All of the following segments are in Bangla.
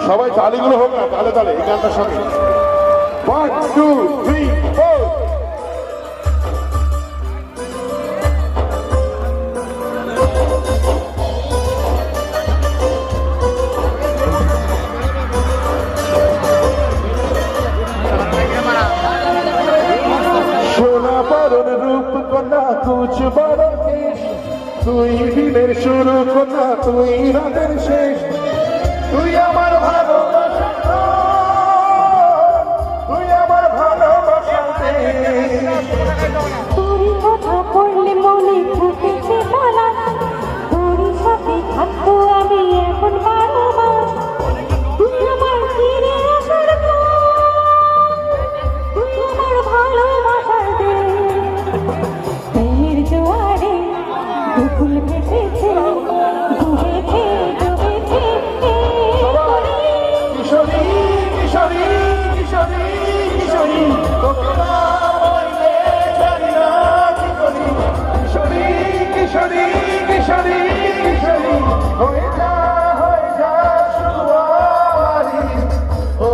সবাই তালিগুলো হোক না, তালে তালে এই গানটার সঙ্গে 1 2 3 4। সোনা বরণ রূপ কন্যা কুচ বরণ কেশ, তুই দিনের শুরু কন্যা তুই রাতের শেষ, তুই আমার ভালোবাসা, তুই আমার ভালোবাসা। তোর কথা পড়লে মনে ফুটেছে বলা, তোর সাথে থাকবো আমি এখন 12 মাস। তুই আমার ফিরে আসার পর, তুই আমার ভালোবাসার দেশ। প্রেমের জোয়ারে দুকুল ভেসেছে, ডুবেছে ডুবেছে কিশোরী কিশোরী কিশোরী কিশোরী, তোকে না বললে জানি না কি করি। কিশোরী কিশোরী কিশোরী কিশোরী, হয়ে যা শুধু আমারই। ও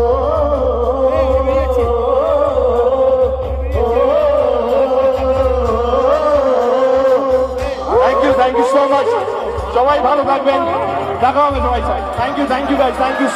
থ্যাংক ইউ সো মাচ। সবাই ভালো থাকবেন, দেখা হবে সবাই। Thank you guys, thank you.